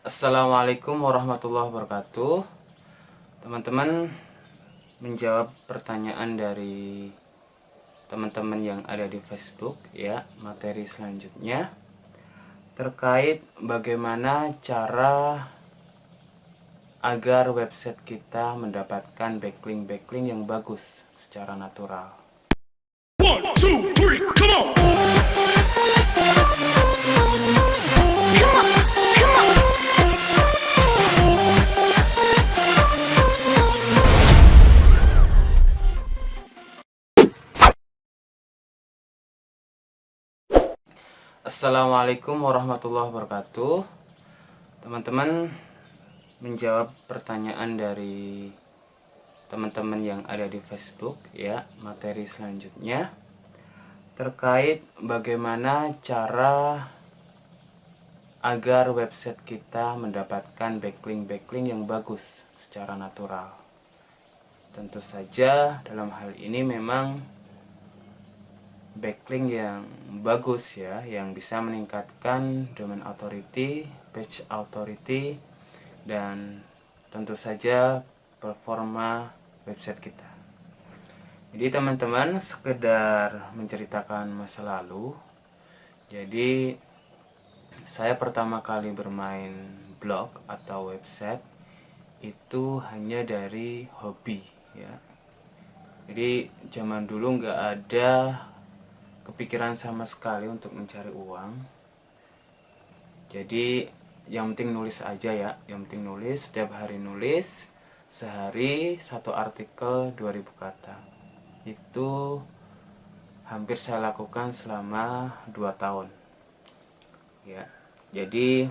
Assalamualaikum warahmatullahi wabarakatuh. Teman-teman, menjawab pertanyaan dari teman-teman yang ada di Facebook ya, materi selanjutnya terkait bagaimana cara agar website kita mendapatkan backlink yang bagus secara natural. One, two, three, come on! Assalamualaikum warahmatullahi wabarakatuh. Teman-teman, menjawab pertanyaan dari teman-teman yang ada di Facebook ya, materi selanjutnya terkait bagaimana cara agar website kita mendapatkan backlink yang bagus secara natural. Tentu saja dalam hal ini memang backlink yang bagus ya, yang bisa meningkatkan domain authority, page authority, dan tentu saja performa website kita. Jadi teman-teman, sekedar menceritakan masa lalu. Jadi saya pertama kali bermain blog atau website itu hanya dari hobi ya. Jadi zaman dulu nggak ada kepikiran sama sekali untuk mencari uang. Jadi yang penting nulis aja ya, yang penting nulis, setiap hari nulis, sehari satu artikel 2000 kata. Itu hampir saya lakukan selama 2 tahun ya. Jadi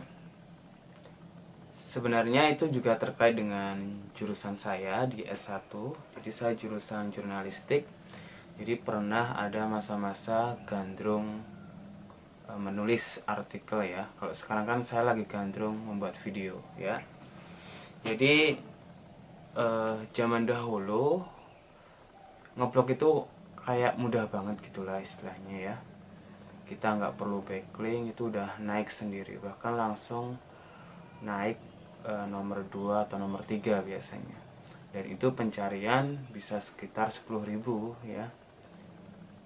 sebenarnya itu juga terkait dengan jurusan saya di S1. Jadi saya jurusan jurnalistik. Jadi pernah ada masa-masa gandrung menulis artikel ya. Kalau sekarang kan saya lagi gandrung membuat video ya. Jadi zaman dahulu ngeblog itu kayak mudah banget gitulah istilahnya ya. Kita nggak perlu backlink, itu udah naik sendiri, bahkan langsung naik nomor 2 atau nomor 3 biasanya. Dan itu pencarian bisa sekitar 10.000 ya.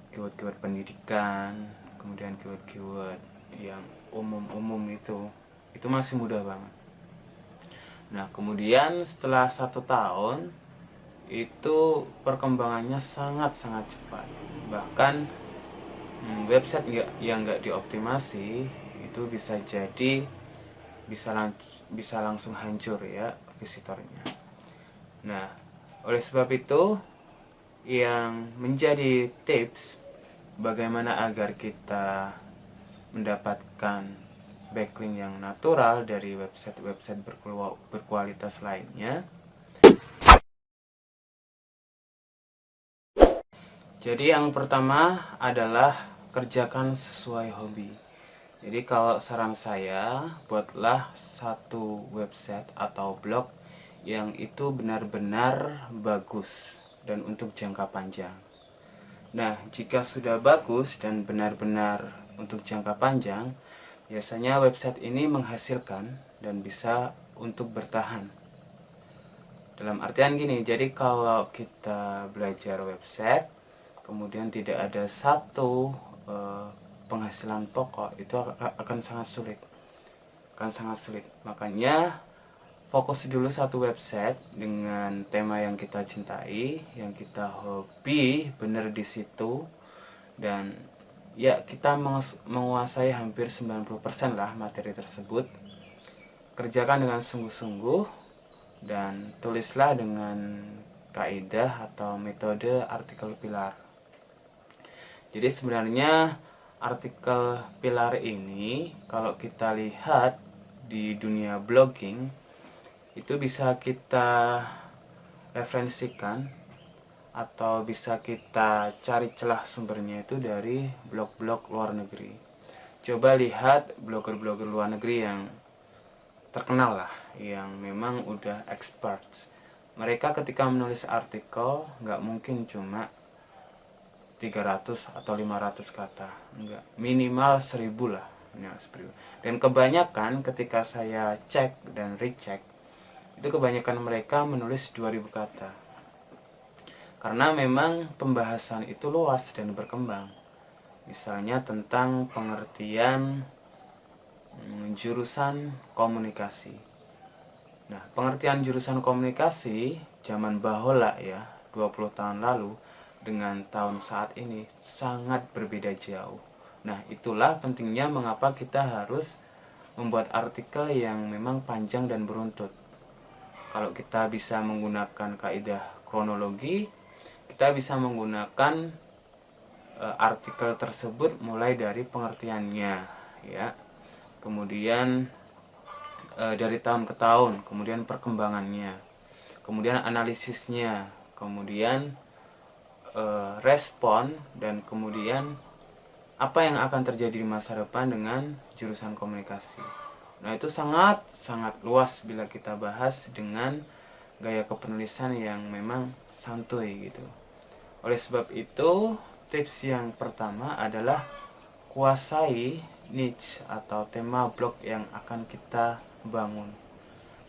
Keyword-keyword pendidikan, kemudian keyword-keyword yang umum-umum itu masih mudah banget. Nah kemudian setelah 1 tahun itu perkembangannya sangat-sangat cepat. Bahkan website yang nggak dioptimasi itu bisa jadi bisa langsung hancur ya visitornya. Nah oleh sebab itu, yang menjadi tips bagaimana agar kita mendapatkan backlink yang natural dari website berkualitas lainnya. Jadi yang pertama adalah kerjakan sesuai hobi. Jadi kalau saran saya, buatlah satu website atau blog yang itu benar-benar bagus dan untuk jangka panjang. Nah, jika sudah bagus dan benar-benar untuk jangka panjang, biasanya website ini menghasilkan dan bisa untuk bertahan. Dalam artian gini, jadi kalau kita belajar website, kemudian tidak ada satu penghasilan pokok, itu akan sangat sulit. Makanya fokus dulu satu website dengan tema yang kita cintai, yang kita hobi bener di situ, dan ya kita menguasai hampir 90% lah materi tersebut. Kerjakan dengan sungguh-sungguh dan tulislah dengan kaidah atau metode artikel pilar. Jadi sebenarnya artikel pilar ini kalau kita lihat di dunia blogging itu bisa kita referensikan atau bisa kita cari celah sumbernya itu dari blog-blog luar negeri. Coba lihat blogger-blogger luar negeri yang terkenal lah, yang memang udah expert. Mereka ketika menulis artikel nggak mungkin cuma 300 atau 500 kata, enggak, minimal 1000 lah Nah, seperti itu. Dan kebanyakan ketika saya cek dan recheck, itu kebanyakan mereka menulis 2000 kata. Karena memang pembahasan itu luas dan berkembang. Misalnya tentang pengertian jurusan komunikasi. Nah, pengertian jurusan komunikasi zaman bahola ya, 20 tahun lalu dengan tahun saat ini sangat berbeda jauh. Nah, itulah pentingnya mengapa kita harus membuat artikel yang memang panjang dan beruntut. Kalau kita bisa menggunakan kaidah kronologi, kita bisa menggunakan artikel tersebut mulai dari pengertiannya ya. Kemudian dari tahun ke tahun, kemudian perkembangannya, kemudian analisisnya, kemudian respon, dan kemudian apa yang akan terjadi di masa depan dengan jurusan komunikasi. Nah, itu sangat luas bila kita bahas dengan gaya kepenulisan yang memang santuy gitu. Oleh sebab itu, tips yang pertama adalah kuasai niche atau tema blog yang akan kita bangun.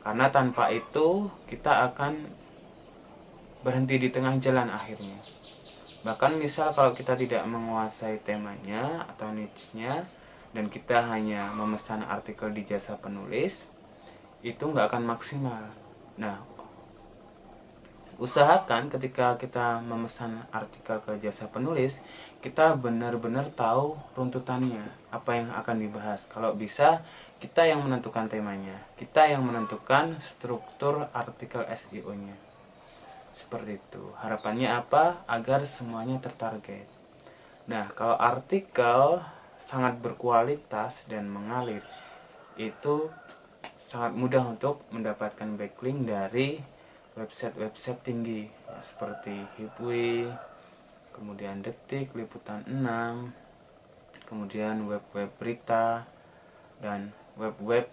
Karena tanpa itu kita akan berhenti di tengah jalan akhirnya. Bahkan misal kalau kita tidak menguasai temanya atau niche-nya dan kita hanya memesan artikel di jasa penulis, itu nggak akan maksimal. Nah, usahakan ketika kita memesan artikel ke jasa penulis, kita benar-benar tahu runtutannya, apa yang akan dibahas. Kalau bisa, kita yang menentukan temanya, kita yang menentukan struktur artikel SEO-nya. Seperti itu. Harapannya apa? Agar semuanya tertarget. Nah, kalau artikel sangat berkualitas dan mengalir, itu sangat mudah untuk mendapatkan backlink dari website-website tinggi ya, seperti Hipwi, kemudian Detik, Liputan 6, kemudian web-web berita, dan web-web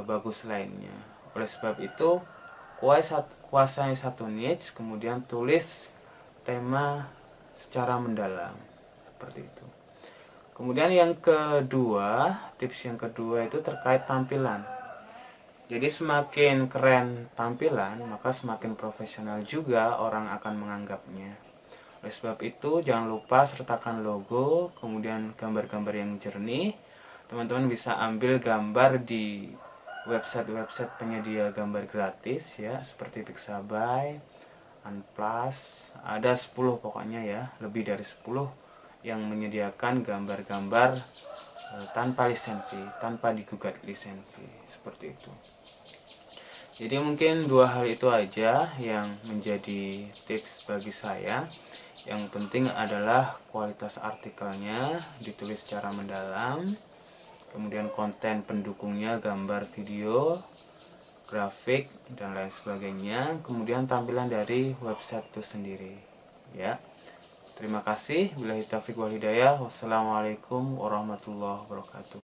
bagus lainnya. Oleh sebab itu, kuasai satu niche, kemudian tulis tema secara mendalam, seperti itu. Kemudian yang kedua, tips yang kedua itu terkait tampilan. Jadi semakin keren tampilan, maka semakin profesional juga orang akan menganggapnya. Oleh sebab itu, jangan lupa sertakan logo, kemudian gambar-gambar yang jernih. Teman-teman bisa ambil gambar di website-website penyedia gambar gratis ya, seperti Pixabay, Unplus, ada 10 pokoknya ya, lebih dari 10 yang menyediakan gambar-gambar tanpa lisensi, tanpa digugat lisensi, seperti itu. Jadi mungkin dua hal itu aja yang menjadi tips bagi saya. Yang penting adalah kualitas artikelnya ditulis secara mendalam, kemudian konten pendukungnya, gambar, video, grafik, dan lain sebagainya. Kemudian tampilan dari website itu sendiri ya. Terima kasih. Billahi taufiq wal hidayah. Wassalamualaikum warahmatullahi wabarakatuh.